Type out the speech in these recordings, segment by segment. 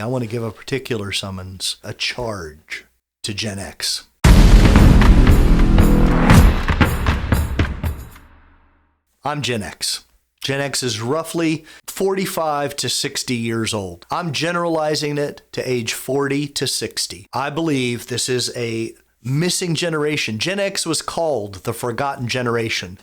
I want to give a particular summons, a charge to Gen X. I'm Gen X. Gen X is roughly 45 to 60 years old. I'm generalizing it to age 40 to 60. I believe this is a missing generation. Gen X was called the forgotten generation.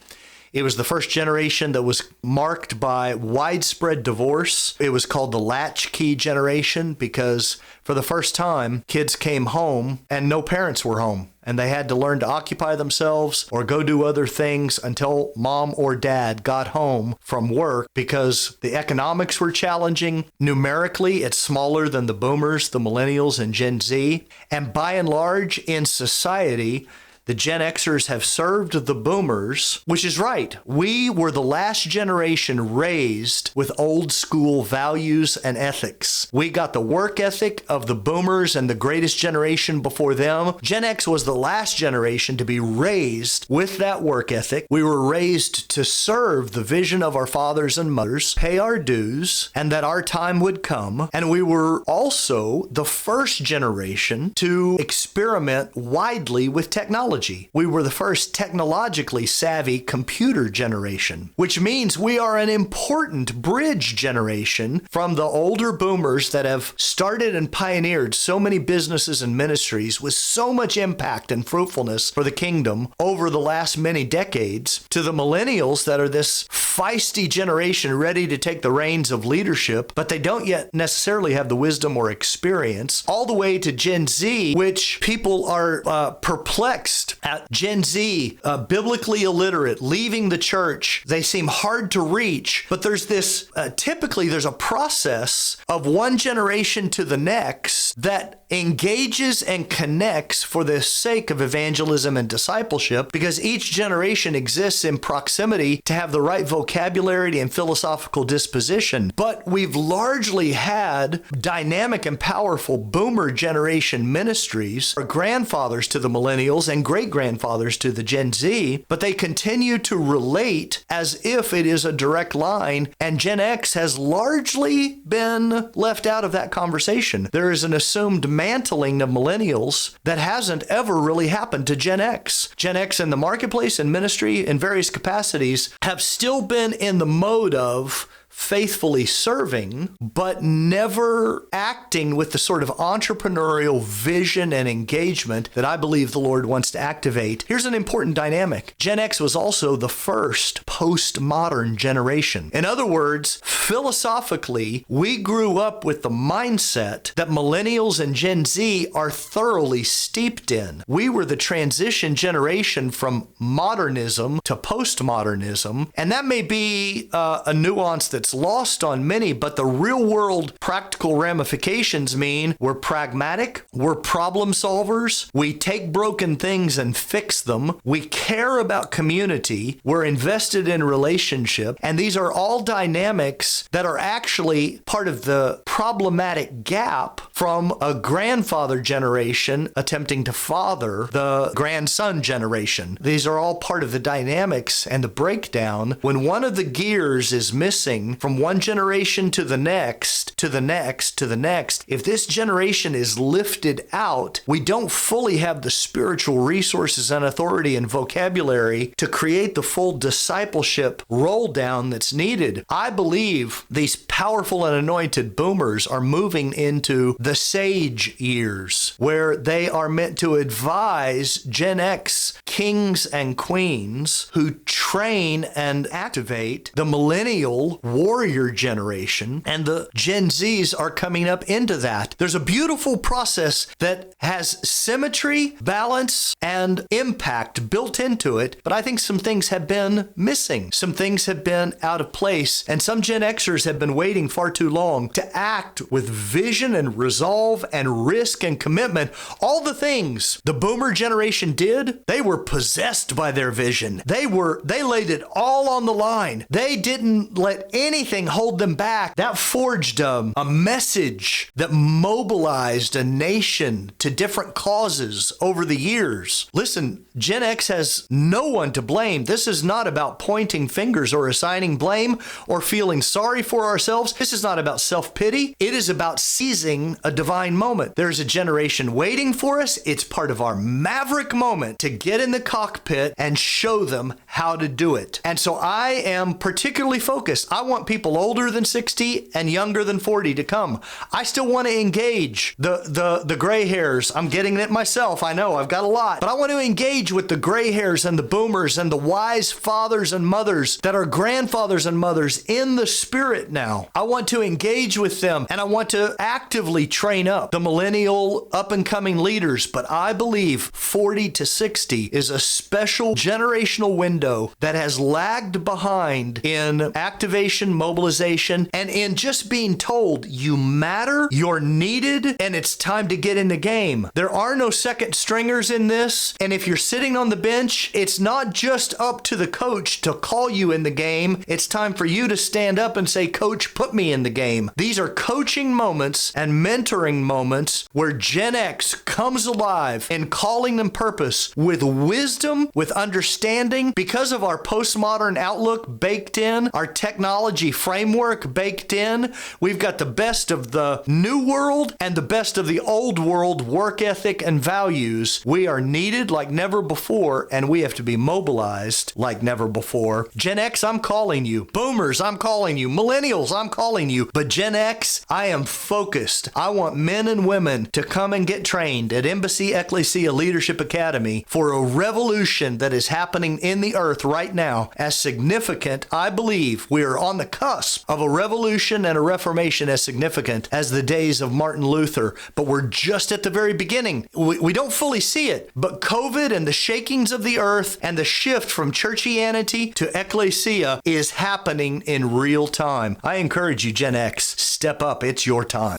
It was the first generation that was marked by widespread divorce. It was called the latchkey generation because for the first time, kids came home and no parents were home. And they had to learn to occupy themselves or go do other things until mom or dad got home from work because the economics were challenging. Numerically, it's smaller than the boomers, the millennials, and Gen Z. And by and large, in society, the Gen Xers have served the boomers, which is right. We were the last generation raised with old school values and ethics. We got the work ethic of the boomers and the greatest generation before them. Gen X was the last generation to be raised with that work ethic. We were raised to serve the vision of our fathers and mothers, pay our dues, and that our time would come. And we were also the first generation to experiment widely with technology. We were the first technologically savvy computer generation, which means we are an important bridge generation from the older boomers that have started and pioneered so many businesses and ministries with so much impact and fruitfulness for the kingdom over the last many decades to the millennials that are this feisty generation ready to take the reins of leadership, but they don't yet necessarily have the wisdom or experience, all the way to Gen Z, which people are perplexed at. Gen Z, biblically illiterate, leaving the church. They seem hard to reach, but there's this, typically there's a process of one generation to the next that engages and connects for the sake of evangelism and discipleship, because each generation exists in proximity to have the right vocabulary and philosophical disposition. But we've largely had dynamic and powerful boomer generation ministries, our grandfathers to the millennials and great-grandfathers to the Gen Z, but they continue to relate as if it is a direct line, and Gen X has largely been left out of that conversation. There is an assumed mantling of millennials that hasn't ever really happened to Gen X. Gen X in the marketplace and ministry in various capacities have still been in the mode of faithfully serving, but never acting with the sort of entrepreneurial vision and engagement that I believe the Lord wants to activate. Here's an important dynamic. Gen X was also the first postmodern generation. In other words, philosophically, we grew up with the mindset that millennials and Gen Z are thoroughly steeped in. We were the transition generation from modernism to postmodernism, and that may be a nuance that's lost on many, but the real world practical ramifications mean we're pragmatic, we're problem solvers, we take broken things and fix them, we care about community, we're invested in relationship, and these are all dynamics that are actually part of the problematic gap from a grandfather generation attempting to father the grandson generation. These are all part of the dynamics and the breakdown when one of the gears is missing from one generation to the next, to the next, to the next. If this generation is lifted out, we don't fully have the spiritual resources and authority and vocabulary to create the full discipleship roll down that's needed. I believe these powerful and anointed boomers are moving into the sage years, where they are meant to advise Gen X kings and queens who train and activate the millennial warrior generation, and the Gen Zs are coming up into that. There's a beautiful process that has symmetry, balance, and impact built into it, but I think some things have been missing. Some things have been out of place, and some Gen Xers have been waiting far too long to act with vision and resolve and risk and commitment. All the things the boomer generation did, they were were possessed by their vision. They laid it all on the line. They didn't let anything hold them back. That forged a message that mobilized a nation to different causes over the years. Listen, Gen X has no one to blame. This is not about pointing fingers or assigning blame or feeling sorry for ourselves. This is not about self-pity. It is about seizing a divine moment. There's a generation waiting for us. It's part of our maverick moment to get in the cockpit and show them how to do it. And so I am particularly focused. I want people older than 60 and younger than 40 to come. I still want to engage the gray hairs. I'm getting it myself. I know I've got a lot, but I want to engage with the gray hairs and the boomers and the wise fathers and mothers that are grandfathers and mothers in the spirit now. I want to engage with them, and I want to actively train up the millennial up and coming leaders. But I believe 40 to 60 is a special generational window that has lagged behind in activation, mobilization, and in just being told you matter, you're needed, and it's time to get in the game. There are no second stringers in this, and if you're sitting on the bench, it's not just up to the coach to call you in the game. It's time for you to stand up and say, Coach, put me in the game. These are coaching moments and mentoring moments where Gen X comes alive in calling and purpose with wisdom, with understanding, because of our postmodern outlook baked in, our technology framework baked in. We've got the best of the new world and the best of the old world work ethic and values. We are needed like never before, and we have to be mobilized like never before. Gen X, I'm calling you. Boomers, I'm calling you. Millennials, I'm calling you. But Gen X, I am focused. I want men and women to come and get trained at Embassy Ekklesia Leadership Academy for a revolution that is happening in the earth right now. As significant, I believe we are on the cusp of a revolution and a reformation as significant as the days of Martin Luther. But we're just at the very beginning. We don't fully see it, but COVID and the shakings of the earth and the shift from churchianity to Ekklesia is happening in real time. I encourage you, Gen X, step up. It's your time.